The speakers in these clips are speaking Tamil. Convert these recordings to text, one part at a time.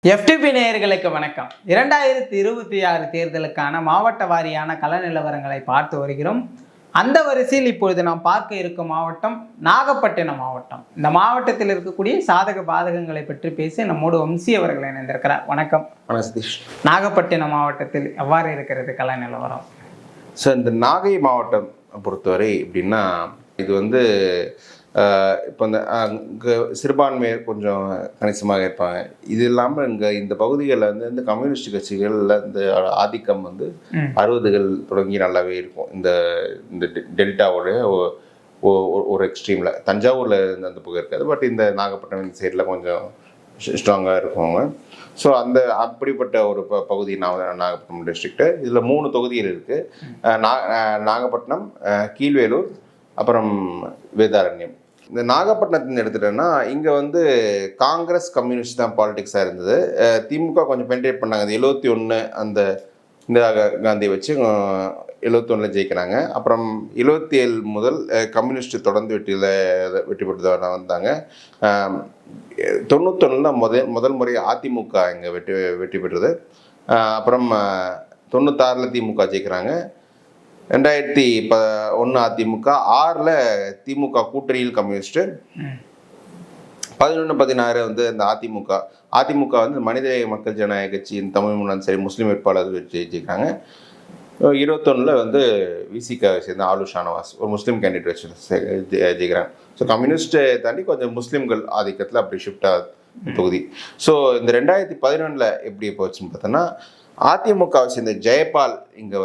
எஃப்டிபி நேயர்களுக்கு வணக்கம். 2026 தேர்தலுக்கான மாவட்ட வாரியான கள நிலவரங்களை பார்த்து வருகிறோம். அந்த வரிசையில் இப்பொழுது நாம் பார்க்க இருக்கும் மாவட்டம் நாகப்பட்டினம் மாவட்டம். இந்த மாவட்டத்தில் இருக்கக்கூடிய சாதக பாதகங்களை பற்றி பேசி நம்மோடு வம்சி அவர்கள் இணைந்திருக்கிறார். வணக்கம். சதீஷ். நாகப்பட்டினம் மாவட்டத்தில் எவ்வாறு இருக்கிறது கள நிலவரம்? சார், இந்த நாகை மாவட்டம் பொறுத்தவரை எப்படின்னா, இது வந்து இப்போ இங்கே சிறுபான்மையர் கொஞ்சம் கணிசமாக இருப்பாங்க. இது இல்லாமல் இந்த பகுதிகளில் இந்த கம்யூனிஸ்ட் கட்சிகளில் இந்த ஆதிக்கம் 60கள் தொடங்கி நல்லாவே இருக்கும். இந்த டெல்டாவோடைய ஒரு எக்ஸ்ட்ரீமில் தஞ்சாவூரில் அந்த பக்கம் இருக்காது. பட் இந்த நாகப்பட்டினம் இந்த சைடில் கொஞ்சம் ஸ்ட்ராங்காக இருக்குவாங்க. ஸோ அப்படிப்பட்ட ஒரு பகுதி நாகப்பட்டினம் டிஸ்ட்ரிக்ட்டு. இதில் 3 தொகுதிகள் இருக்குது. நாகப்பட்டினம், கீழ்வேலூர், அப்புறம் வேதாரண்யம். இந்த நாகப்பட்டினத்தின் எடுத்துட்டோன்னா, இங்கே காங்கிரஸ் கம்யூனிஸ்ட் தான் பாலிடிக்ஸாக இருந்தது. திமுக கொஞ்சம் பென்ட்ரேட் பண்ணாங்க. அது 71 அந்த இந்திரா காந்தியை வச்சு 71 ஜெயிக்கிறாங்க. அப்புறம் 77 முதல் கம்யூனிஸ்ட் தொடர்ந்து வெற்றி பெற்று வந்தாங்க. 91 தான் முதல் முறை அதிமுக இங்கே வெற்றி பெற்றது. அப்புறம் 96 திமுக ஜெயிக்கிறாங்க. 2001 அதிமுக, 6 திமுக கூட்டணியில் கம்யூனிஸ்ட்டு, 11, 16 இந்த அதிமுக மனித மக்கள் ஜனநாயக கட்சியின் தமிழ் முன்னாள் சரி முஸ்லீம் வேட்பாளர் ஜெயிக்கிறாங்க. 21 விசிகாவை சேர்ந்த ஆலு ஷானவாஸ் ஒரு முஸ்லீம் கேண்டிடேட் வச்சு ஜெயிக்கிறாங்க. ஸோ கம்யூனிஸ்ட்டை தாண்டி கொஞ்சம் முஸ்லீம்கள் ஆதிக்கத்தில் அப்படி ஷிஃப்ட் ஆகுது தொகுதி. ஸோ இந்த 2011 எப்படி போச்சுன்னு பார்த்தோன்னா, அதிமுகவை சேர்ந்த ஜெயபால் இங்கே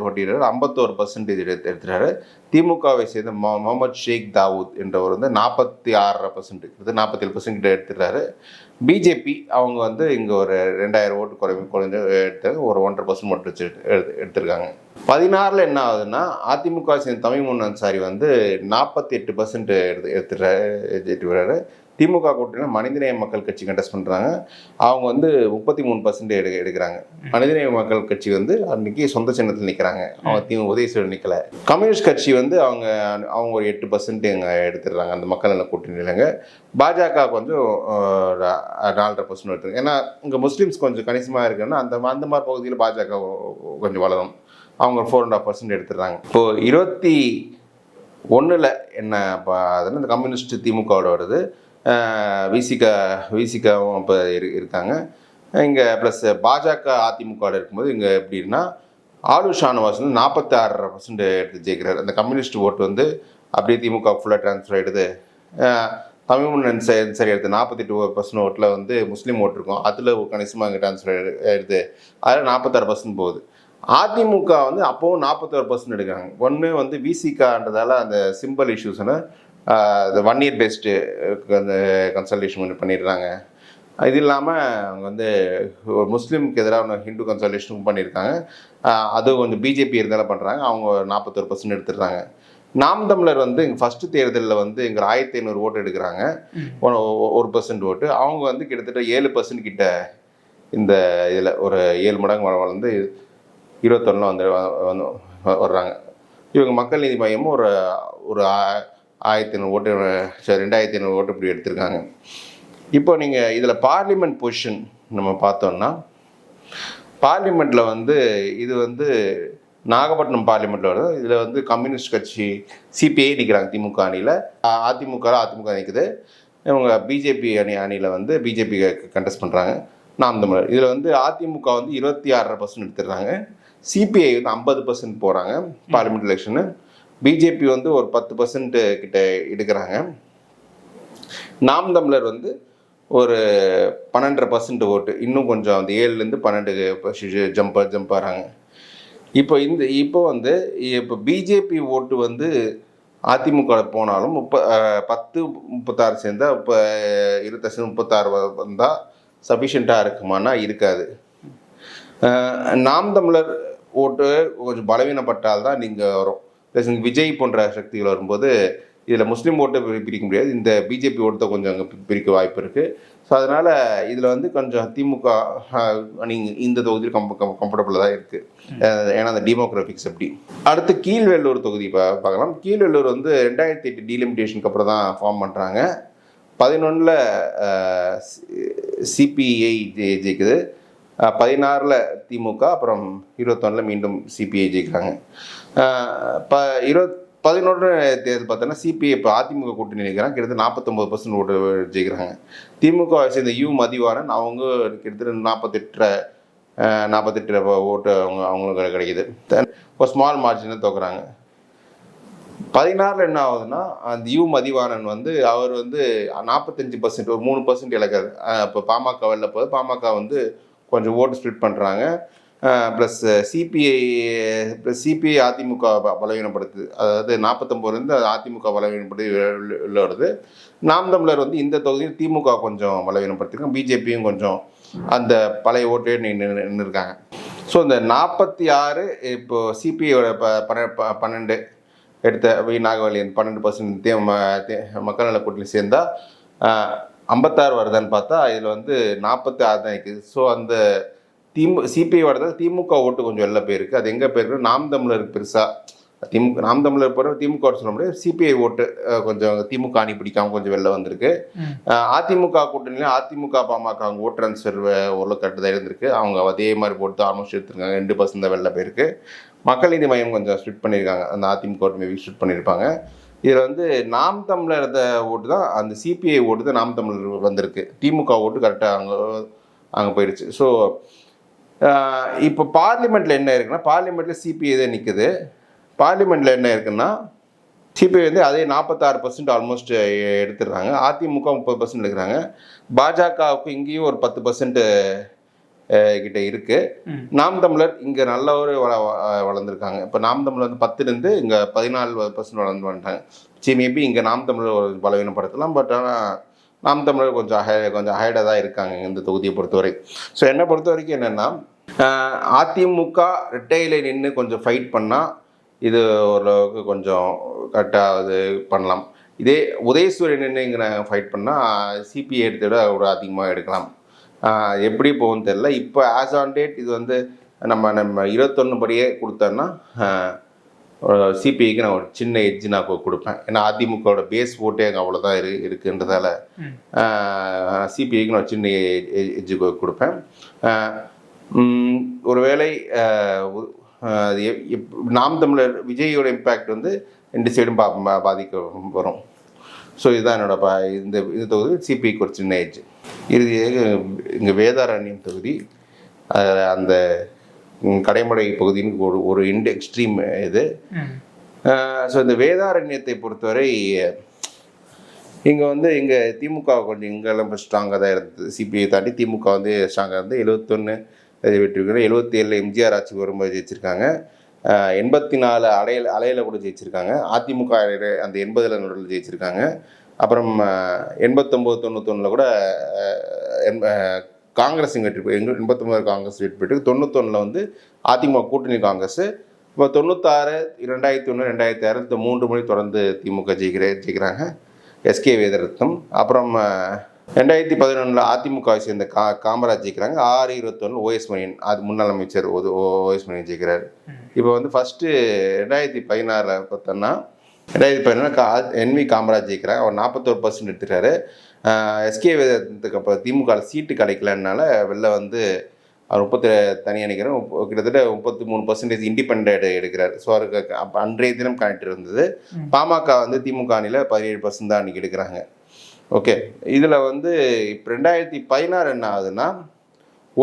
போட்டியிடுறாரு. 51% எடுத்துறாரு. திமுகவை சேர்ந்த முகமது ஷேக் தாவூத் என்றவர் 46%, 47% எடுத்துடுறாரு. பிஜேபி அவங்க இங்கே ஒரு 2000 ஓட்டு குறைஞ்சு எடுத்தாங்க. ஒரு 1.5% மட்டும் எடுத்திருக்காங்க. 16 என்ன ஆகுதுன்னா, அதிமுக சேர்ந்த தமிழ் முன் அன்சாரி 48% எடுத்துடுறாரு. திமுக கூட்டணியில் மனிதநேய மக்கள் கட்சி கண்டெஸ்ட் பண்ணுறாங்க. அவங்க 33% எடுக்கிறாங்க. மனிதநேய மக்கள் கட்சி அன்றைக்கி சொந்த சின்னத்தில் நிற்கிறாங்க. அவங்க உதயசூழல் நிற்கலை. கம்யூனிஸ்ட் கட்சி அவங்க ஒரு 8% இங்கே எடுத்துடுறாங்க அந்த மக்கள் நல கூட்டணியிலங்க. பாஜக கொஞ்சம் 4.5% எடுத்துருங்க. ஏன்னா இங்கே முஸ்லீம்ஸ் கொஞ்சம் கணிசமாக இருக்குன்னா அந்த மாதிரி பகுதியில் பாஜக கொஞ்சம் வளரும். அவங்க 4.5% எடுத்துடுறாங்க. இப்போது 21 என்ன அதுன்னு இந்த கம்யூனிஸ்ட் திமுகவோட வருது. விசிகாவும் இப்போ இருக்காங்க இங்கே. ப்ளஸ் பாஜக அதிமுகவோட இருக்கும்போது இங்கே எப்படின்னா, ஆலு ஷானவாஸ் 46% எடுத்து ஜெயிக்கிறார். அந்த கம்யூனிஸ்ட் ஓட்டு அப்படியே திமுக ஃபுல்லாக ட்ரான்ஸ்ஃபர் ஆகிடுது. தமிழ் முன்னணி சரி எடுத்து 48% ஓட்டில் முஸ்லீம் ஓட்டு இருக்கும். அதில் கணிசமாக இங்கே ட்ரான்ஸ்ஃபர் ஆகிடுது. அதில் 46% போகுது. அதிமுக அப்போவும் 41% எடுக்கிறாங்க. ஒன்று விசிகான்றதால அந்த சிம்பிள் இஷ்யூஸ்னு இந்த 1 இயர் பேஸ்டு அந்த கன்சல்டேஷன் பண்ணிடுறாங்க. இது இல்லாமல் அவங்க ஒரு முஸ்லீமுக்கு எதிராக ஹிந்து கன்சல்டேஷனும் பண்ணியிருக்காங்க. அதுவும் கொஞ்சம் பிஜேபி இருந்தாலும் பண்ணுறாங்க. அவங்க 41% எடுத்துடுறாங்க. நாம் தமிழர் இங்கே ஃபஸ்ட்டு தேர்தலில் எங்கள் 1500 ஓட்டு எடுக்கிறாங்க. 1% ஓட்டு. அவங்க கிட்டத்தட்ட 7% கிட்ட இந்த இதில் ஒரு 7 மடங்கு வளர்ந்து 21 வர்றாங்க. இவங்க மக்கள் நீதி மையமும் ஒரு 1500 ஓட்டு 2500 ஓட்டு இப்படி எடுத்திருக்காங்க. இப்போ நீங்கள் இதில் பார்லிமெண்ட் பொசிஷன் நம்ம பார்த்தோம்னா, பார்லிமெண்ட்டில் இது நாகப்பட்டினம் பார்லிமெண்ட்டில் வருது. இதில் கம்யூனிஸ்ட் கட்சி சிபிஐ நிற்கிறாங்க திமுக அணியில். அதிமுக நிற்குது. இவங்க பிஜேபி அணியில் பிஜேபி கண்டெஸ்ட் பண்ணுறாங்க. நாம் தமிழர் இதில் அதிமுக 26% எடுத்துடுறாங்க. சிபிஐ 50% போகிறாங்க பார்லிமெண்ட் எலெக்ஷனு. பிஜேபி ஒரு 10% கிட்ட எடுக்கிறாங்க. நாம் தமிழர் ஒரு 12.5% ஓட்டு. இன்னும் கொஞ்சம் 7லேருந்து 12 ஜம்ப் ஆகிறாங்க. இப்போ பிஜேபி ஓட்டு அதிமுக போனாலும் 10-36 சேர்ந்தால் இப்போ 26-36 வந்தால் சஃபிஷியண்ட்டாக இருக்குமானா இருக்காது. நாம் தமிழர் ஓட்டு கொஞ்சம் பலவீனப்பட்டால்தான் நீங்கள் வரும். விஜய் போன்ற சக்திகள் வரும்போது இதில் முஸ்லீம் ஓட்டை பிரிக்க முடியாது. இந்த பிஜேபி ஓட்டத்தை கொஞ்சம் அங்கே பிரிக்க வாய்ப்பு இருக்குது. ஸோ அதனால் இதில் கொஞ்சம் திமுக நீங்கள் இந்த தொகுதியில் கம்ஃபர்டபுளாக தான் இருக்குது. ஏன்னா அந்த டெமோக்ராஃபிக்ஸ் எப்படி. அடுத்து கீழ்வேலூர் தொகுதி பார்க்கலாம். கீழ்வேலூர் 2008 டீலிமிட்டேஷனுக்கு அப்புறம் தான் ஃபார்ம் பண்ணுறாங்க. 11 சிபிஐ ஜெயிக்குது, 16 திமுக, அப்புறம் 21 மீண்டும் சிபிஐ ஜெயிக்கிறாங்க. இப்போ 11 தேர்தல் பார்த்தோன்னா சிபிஐ இப்போ அதிமுக கூட்டணி நிற்கிறாங்க, கிட்டத்தட்ட 49% ஓட்டு ஜெயிக்கிறாங்க. திமுக சேர்ந்த மதிவாணன் அவங்க கிட்டத்தட்ட 48 ஓட்டு அவங்களுக்கு கிடைக்குது. ஒரு ஸ்மால் மார்ஜினில் தோக்குறாங்க. 16 என்ன ஆகுதுன்னா, அந்த மதிவாணன் வந்து அவர் வந்து 45%, ஒரு 3% இழக்காது. இப்போ பாமக வெளில போகுது, பாமக வந்து கொஞ்சம் ஓட்டு ஸ்ப்ளிட் பண்ணுறாங்க. ப்ளஸ் சிபிஐ அதிமுக பலவீனப்படுத்துது. அதாவது 49 அதிமுக பலவீனப்படுத்தி வெளில வருது. நாம் தமிழர் வந்து இந்த தொகுதியில் திமுக கொஞ்சம் பலவீனப்படுத்திருக்காங்க, பிஜேபியும் கொஞ்சம் அந்த பழைய ஓட்டே நின்று இருக்காங்க. ஸோ இந்த 46 இப்போ சிபிஐயோட 12 எடுத்த நாகவல்லியன் 12% மக்கள் நல கூட்டணி சேர்ந்தால் 56 வருதான்னு பார்த்தா இதில் வந்து 46 தான் இருக்குது. ஸோ அந்த சிபிஐ வரதால் திமுக ஓட்டு கொஞ்சம் வெளில போயிருக்கு. அது எங்கே போயிருக்கு, நாம் தமிழருக்கு பெருசாக நாம் தமிழர் போகிற திமுக சொல்ல முடியாது, சிபிஐ ஓட்டு கொஞ்சம் திமுக அணி பிடிக்காமல் கொஞ்சம் வெளில வந்திருக்கு. அதிமுக கூட்டணியில் அதிமுக பாமக அவங்க ஓட் ட்ரான்ஸ்ஃபர் ஓரளவு கட்டுதான் இருந்திருக்கு. அவங்க அதே மாதிரி போட்டு ஆல்மோஸ்ட் எடுத்துருக்காங்க, 2% தான் வெளில போயிருக்கு. மக்கள் நீதி மையம் கொஞ்சம் ஸ்ப்ளிட் பண்ணியிருக்காங்க, அந்த அதிமுக ஓட்டு மேபி ஸ்ப்ளிட் பண்ணியிருப்பாங்க. இதில் வந்து நாம் தமிழர் ஓட்டு தான், அந்த சிபிஐ ஓட்டு தான் நாம் தமிழர் வந்திருக்கு. திமுக ஓட்டு கரெக்டாக அங்கே போயிடுச்சு. ஸோ இப்போ பார்லிமெண்ட்டில் என்ன இருக்குன்னா, பார்லிமெண்ட்டில் சிபிஐ தான் நிற்குது. பார்லிமெண்ட்டில் என்ன இருக்குன்னா, சிபிஐ வந்து அதே 46% ஆல்மோஸ்ட் எடுத்துடுறாங்க. அதிமுக 30% எடுக்கிறாங்க. பாஜகவுக்கு இங்கேயும் ஒரு 10% கிட்ட இருக்குது. நாம் தமிழர் இங்கே நல்ல ஒரு வளர்ந்துருக்காங்க. இப்போ நாம் தமிழர் வந்து 10 இங்கே 14% வளர்ந்து வந்துட்டாங்க. சரி, மேபி இங்கே நாம் தமிழர் ஒரு பலவீனப்படுத்தலாம். பட் ஆனால் நாம் தமிழர் கொஞ்சம் ஹைடாக தான் இருக்காங்க இந்த தொகுதியை பொறுத்தவரை. ஸோ என்னை பொறுத்த வரைக்கும் என்னென்னா, அதிமுக ரெட்டையில நின்று கொஞ்சம் ஃபைட் பண்ணால் இது ஓரளவுக்கு கொஞ்சம் கரெக்டாக இது பண்ணலாம். இதே உதயசூரியன் நின்று ஃபைட் பண்ணால் சிபிஐ எடுத்து விட ஒரு அதிகமாக எடுக்கலாம். எப்படி போகும்னு தெரில. இப்போ ஆஸ் ஆன் டேட் இது வந்து நம்ம 21 படியே கொடுத்தோன்னா சிபிஐக்கு நான் ஒரு சின்ன எட்ஜ் நான் கொடுப்பேன். ஏன்னா அதிமுகவோட பேஸ் ஓட்டே அங்கே அவ்வளோதான் இருக்குன்றதால சிபிஐக்கு நான் சின்ன எட்ஜு கொடுப்பேன். ஒருவேளை நாம் தமிழர் விஜயோட இம்பேக்ட் வந்து 2 சைடும் பாதிக்க வரும். ஸோ இதுதான் என்னோட இந்த தொகுதி சிபிஐக்கு ஒரு சின்ன எட்ஜ். இறுதியாக இங்கே வேதாரண்யம் தொகுதி, அந்த கடைமடை பகுதின்னு ஒரு எக்ஸ்ட்ரீம் இது. ஸோ இந்த வேதாரண்யத்தை பொறுத்தவரை இங்கே வந்து இங்கே திமுக கொஞ்சம் இங்கெல்லாம் ஸ்ட்ராங்காக தான் இருந்தது. சிபிஐ தாண்டி திமுக வந்து ஸ்ட்ராங்காக இருந்து 71 வெற்றிருக்காங்க. 77 எம்ஜிஆர் ஆட்சிக்கு வரும்போது ஜெயிச்சிருக்காங்க. 84 அலையில் கூட ஜெயிச்சிருக்காங்க. அதிமுக அந்த 80 நடுவில் ஜெயிச்சிருக்காங்க. அப்புறம் 89, 91 கூட காங்கிரஸ் வெற்றி போய் 89 காங்கிரஸ் வெற்றி போயிட்டு 91 வந்து அதிமுக கூட்டணி காங்கிரஸ். இப்போ 96, 2001, 2006 இந்த 3 முறை தொடர்ந்து திமுக ஜெயிக்கிறாங்க, எஸ்கே வேதரத்னம். அப்புறம் 2011 அதிமுகவை சேர்ந்த காமராஜ் ஜெயிக்கிறாங்க. 6, 21 ஓஎஸ் மணியன், அது முன்னாள் அமைச்சர் ஓஎஸ் மணியன் ஜெயிக்கிறார். இப்போ வந்து ஃபஸ்ட்டு 2016 பார்த்தோன்னா 2017 என்வி காமராஜ் ஜெயிக்கிறாங்க. அவர் 41% எடுத்துட்டாரு. எஸ்கே வேதத்துக்கு அப்போ திமுக சீட்டு கிடைக்கலனால வெளில வந்து அவர் தனியாக நினைக்கிறேன், கிட்டத்தட்ட 33% இண்டிபெண்ட் எடுக்கிறார். ஸோ அவருக்கு அப்போ அன்றைய தினம் கனெக்ட் இருந்தது. பாமக வந்து திமுக அணியில் 17% தான் அன்றைக்கி எடுக்கிறாங்க. ஓகே, இதில் வந்து இப்போ 2016 என்ன ஆகுதுன்னா,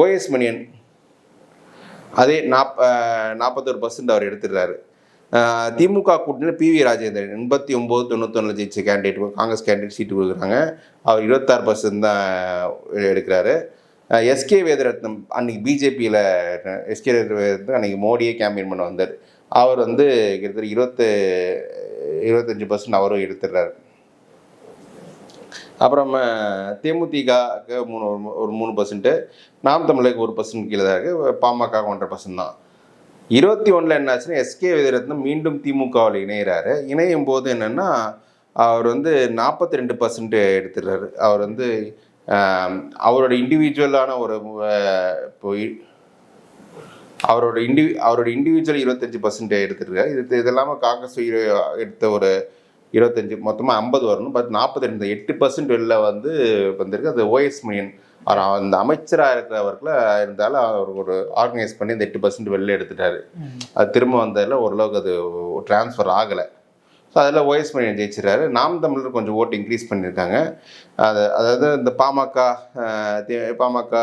ஓஎஸ் மணியன் அதே 41% அவர் எடுத்துடுறாரு. திமுக கூட்டணியில் பிவி ராஜேந்திரன் 89, 91 ஜெயிச்ச கேண்டிடேட், காங்கிரஸ் கேண்டிடேட் சீட்டு கொடுக்குறாங்க. அவர் 26% தான் எடுக்கிறாரு. எஸ்கே வேதரத்னம் அன்றைக்கி பிஜேபியில் எஸ்கே வேதரத்னம் அன்றைக்கி மோடியே கேம்பெயின் பண்ண வந்தார். அவர் வந்து கிட்டத்தட்ட 25% அவரும் எடுத்துடுறாரு. அப்புறம் தேமுதிகக்கு ஒரு 3%, நாம் தமிழருக்கு 1% கீழே தான் இருக்குது. பாமக 1.5% தான். 21 என்னாச்சுன்னா எஸ்கே வேதரத்னம் மீண்டும் திமுகவில் இணைகிறாரு. இணையும் போது என்னென்னா அவர் வந்து 42% எடுத்துடுறாரு. அவர் வந்து அவரோட இண்டிவிஜுவலான ஒரு இப்போ அவரோட இண்டிவிஜுவல் 25% எடுத்துருக்காரு. இது இல்லாமல் காங்கிரஸ் எடுத்த ஒரு 25 மொத்தமாக 50 வரணும். பட் 42 8% வெளில வந்து வந்திருக்கு. அது ஓஎஸ் மணியன் அந்த அமைச்சராக இருக்கிறவர்களை இருந்தாலும் அவர் ஒரு ஆர்கனைஸ் பண்ணி இந்த 8% வெளில எடுத்துட்டாரு. அது திரும்ப வந்ததில் ஓரளவுக்கு அது டிரான்ஸ்ஃபர் ஆகலை. ஸோ அதில் ஓஎஸ் மணியன் ஜெயிச்சிடறாரு. நாம் தமிழர் கொஞ்சம் ஓட்டு இன்க்ரீஸ் பண்ணியிருக்காங்க. அதாவது இந்த பாமக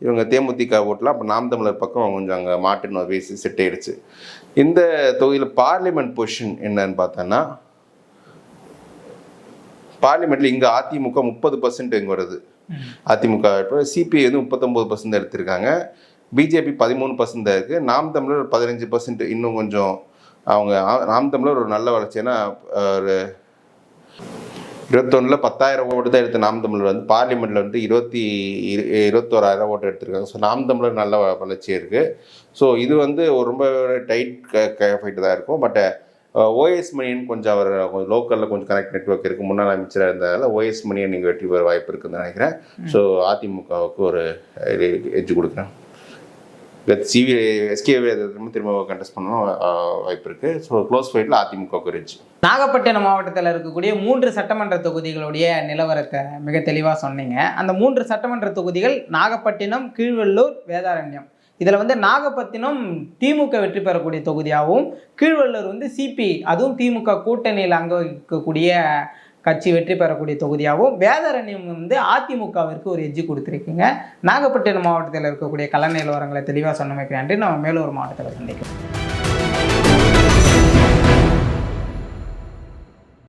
இவங்க தேமுதிக ஓட்டலாம் அப்போ நாம் தமிழர் பக்கம் கொஞ்சம் அங்கே மாட்டின வீசி செட் ஆயிடுச்சு. இந்த தொகுதியில் பார்லிமெண்ட் பொசிஷன் என்னன்னு பார்த்தோன்னா, பார்லிமெண்ட்டில் இங்கே அதிமுக 30% இங்கே வருது. அதிமுக சிபிஐ வந்து 39% எடுத்திருக்காங்க. பிஜேபி 13% தான் இருக்குது. நாம் தமிழர் 15%. இன்னும் கொஞ்சம் அவங்க நாம் தமிழர் ஒரு நல்ல வளர்ச்சின்னா ஒரு 21 10,000 ஓட்டு தான் எடுத்த நாம் தமிழர் வந்து பார்லிமெண்ட்டில் வந்து 21,000 ஓட்டு எடுத்திருக்காங்க. ஸோ நாம் தமிழர் நல்ல வளர்ச்சி இருக்குது. ஸோ இது வந்து ஒரு ரொம்ப டைட் ஃபைட்டு தான் இருக்கும். பட் ஓஎஸ் மணியன் கொஞ்சம் அவர் கொஞ்சம் லோக்கலில் கொஞ்சம் கனெக்ட் நெட்ஒர்க் இருக்குது. முன்னாள் அமைச்சராக இருந்ததால் ஓஎஸ் மணியன் நீங்கள் வெற்றி பெற வாய்ப்பு இருக்குதுன்னு நினைக்கிறேன். ஸோ அதிமுகவுக்கு ஒரு எட்ஜ் கொடுக்குறேன். எஸ்கே திரும்ப கண்டெஸ்ட் பண்ணணும் வாய்ப்பு இருக்குது. ஸோ க்ளோஸ் ஃபைட்டில் அதிமுகவுக்கு எட்ஜ். நாகப்பட்டினம் மாவட்டத்தில் இருக்கக்கூடிய 3 சட்டமன்ற தொகுதிகளுடைய நிலவரத்தை மிக தெளிவாக சொன்னீங்க. அந்த 3 சட்டமன்ற தொகுதிகள் நாகப்பட்டினம், கீழ்வெள்ளூர், வேதாரண்யம். இதில் வந்து நாகப்பட்டினம் திமுக வெற்றி பெறக்கூடிய தொகுதியாகவும், கீழ்வெள்ளூர் வந்து சிபி அதுவும் திமுக கூட்டணியில் அங்கே இருக்கக்கூடிய கட்சி வெற்றி பெறக்கூடிய தொகுதியாகவும், வேதாரண்யம் வந்து அதிமுகவிற்கு ஒரு எட்ஜி கொடுத்துருக்கீங்க. நாகப்பட்டினம் மாவட்டத்தில் இருக்கக்கூடிய கள நிலவரங்களை தெளிவாக சொன்னமைக்கு நன்றி. நம்ம மேலும் ஒரு மாவட்டத்தில் சந்திக்கிறோம்.